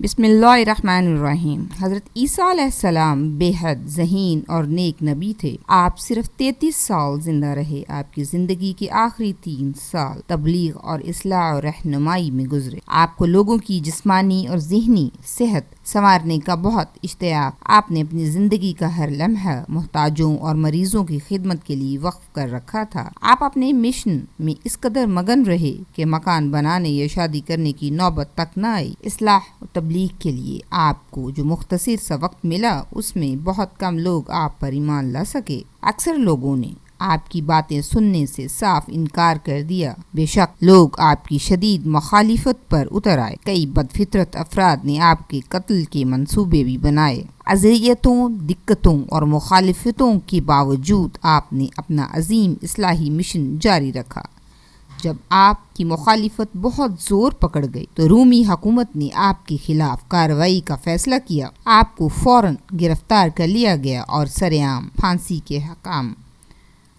بسم اللہ الرحمن الرحیم۔ حضرت عیسیٰ علیہ السلام بے حد ذہین اور نیک نبی تھے۔ آپ صرف 33 سال زندہ رہے۔ آپ کی زندگی کے آخری 3 سال تبلیغ اور اصلاح و رہنمائی میں گزرے۔ آپ کو لوگوں کی جسمانی اور ذہنی صحت سنوارنے کا بہت اشتیاق۔ آپ نے اپنی زندگی کا ہر لمحہ محتاجوں اور مریضوں کی خدمت کے لیے وقف کر رکھا تھا۔ آپ اپنے مشن میں اس قدر مگن رہے کہ مکان بنانے یا شادی کرنے کی نوبت تک نہ آئی۔ اصلاح و تبلیغ کے لیے آپ کو جو مختصر سا وقت ملا اس میں بہت کم لوگ آپ پر ایمان لا سکے۔ اکثر لوگوں نے آپ کی باتیں سننے سے صاف انکار کر دیا۔ بے شک لوگ آپ کی شدید مخالفت پر اتر آئے۔ کئی بدفطرت افراد نے آپ کے قتل کے منصوبے بھی بنائے۔ اذیتوں، دقتوں اور مخالفتوں کے باوجود آپ نے اپنا عظیم اصلاحی مشن جاری رکھا۔ جب آپ کی مخالفت بہت زور پکڑ گئی تو رومی حکومت نے آپ کے خلاف کارروائی کا فیصلہ کیا۔ آپ کو فوراً گرفتار کر لیا گیا اور سرعام پھانسی کے حکم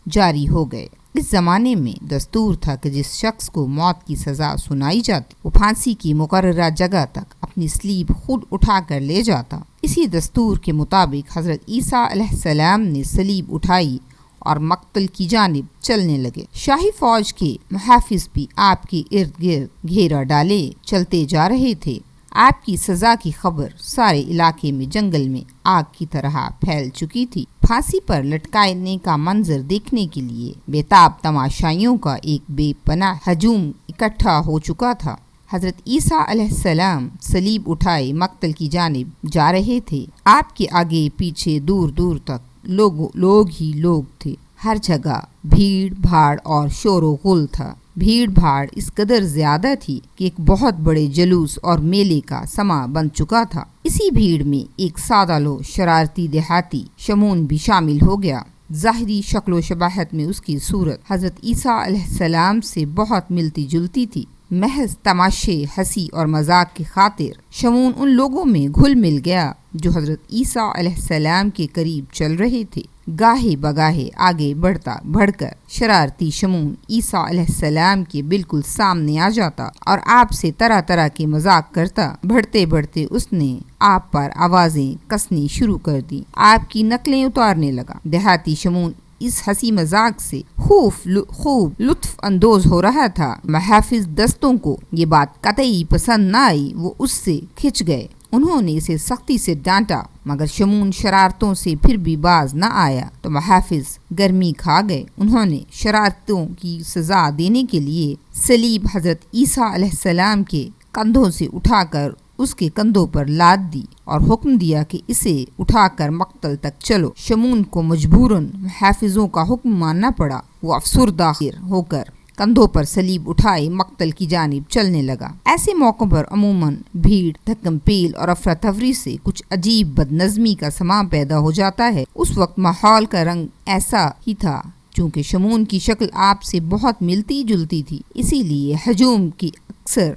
جاری ہو گئے۔ اس زمانے میں دستور تھا کہ جس شخص کو موت کی سزا سنائی جاتی وہ پھانسی کی مقررہ جگہ تک اپنی سلیب خود اٹھا کر لے جاتا۔ اسی دستور کے مطابق حضرت عیسیٰ علیہ السلام نے سلیب اٹھائی اور مقتل کی جانب چلنے لگے۔ شاہی فوج کے محافظ بھی آپ کے ارد گرد گھیرا ڈالے چلتے جا رہے تھے۔ آپ کی سزا کی خبر سارے علاقے میں جنگل میں آگ کی طرح پھیل چکی تھی۔ پھانسی پر لٹکانے کا منظر دیکھنے کے لیے بےتاب تماشائیوں کا ایک بے پناہ ہجوم اکٹھا ہو چکا تھا۔ حضرت عیسیٰ علیہ السلام سلیب اٹھائے مقتل کی جانب جا رہے تھے۔ آپ کے آگے پیچھے دور دور تک لوگ ہی لوگ تھے۔ ہر جگہ بھیڑ بھاڑ اور شور و غل تھا۔ بھیڑ بھاڑ اس قدر زیادہ تھی کہ ایک بہت بڑے جلوس اور میلے کا سما بن چکا تھا۔ اسی بھیڑ میں ایک سادہ لو شرارتی دیہاتی شمون بھی شامل ہو گیا۔ ظاہری شکل و شباہت میں اس کی صورت حضرت عیسیٰ علیہ السلام سے بہت ملتی جلتی تھی۔ محض تماشے ہنسی اور مذاق کی خاطر شمون ان لوگوں میں گھل مل گیا جو حضرت عیسیٰ علیہ السلام کے قریب چل رہے تھے۔ گاہے بگاہے آگے بڑھ کر شرارتی شمون عیسیٰ علیہ السلام کے بالکل سامنے آ جاتا اور آپ سے طرح طرح کے مذاق کرتا۔ بڑھتے بڑھتے اس نے آپ پر آوازیں کسنی شروع کر دی، آپ کی نقلیں اتارنے لگا۔ دیہاتی شمون اس ہنسی مذاق سے خوب لطف اندوز ہو رہا تھا۔ محافظ دستوں کو یہ بات قطعی پسند نہ آئی۔ وہ اس سے کھنچ گئے۔ انہوں نے اسے سختی سے ڈانٹا مگر شمون شرارتوں سے پھر بھی باز نہ آیا تو محافظ گرمی کھا گئے۔ انہوں نے شرارتوں کی سزا دینے کے لیے سلیب حضرت عیسیٰ علیہ السلام کے کندھوں سے اٹھا کر اس کے کندھوں پر لاد دی اور حکم دیا کہ اسے اٹھا کر مقتل تک چلو۔ شمون کو مجبوراً محافظوں کا حکم ماننا پڑا۔ وہ افسردہ ہو کر کندھوں پر سلیب اٹھائے مقتل کی جانب چلنے لگا۔ ایسے موقعوں پر عموماً بھیڑ، دھکم پیل اور افراتفری سے کچھ عجیب بد نظمی کا سماں پیدا ہو جاتا ہے۔ اس وقت ماحول کا رنگ ایسا ہی تھا۔ چونکہ شمون کی شکل آپ سے بہت ملتی جلتی تھی اسی لیے ہجوم کی اکثر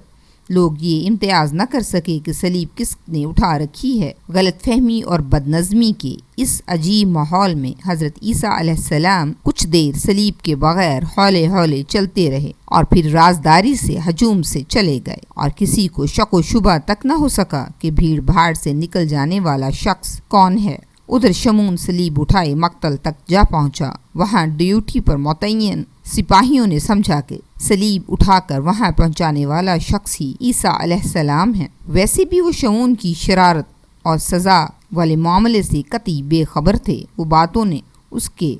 لوگ یہ امتیاز نہ کر سکے کہ سلیب کس نے اٹھا رکھی ہے۔ غلط فہمی اور بد نظمی کے اس عجیب ماحول میں حضرت عیسیٰ علیہ السلام کچھ دیر سلیب کے بغیر ہولے ہولے چلتے رہے اور پھر رازداری سے ہجوم سے چلے گئے اور کسی کو شک و شبہ تک نہ ہو سکا کہ بھیڑ بھاڑ سے نکل جانے والا شخص کون ہے۔ ادھر شمون سلیب اٹھائے مقتل تک جا پہنچا۔ وہاں ڈیوٹی پر متعین سپاہیوں نے سمجھا کہ سلیب اٹھا کر وہاں پہنچانے والا شخص ہی عیسیٰ علیہ السلام ہے۔ ویسے بھی وہ شمون کی شرارت اور سزا والے معاملے سے قطعی بے خبر تھے۔ وہ باتوں نے اس کے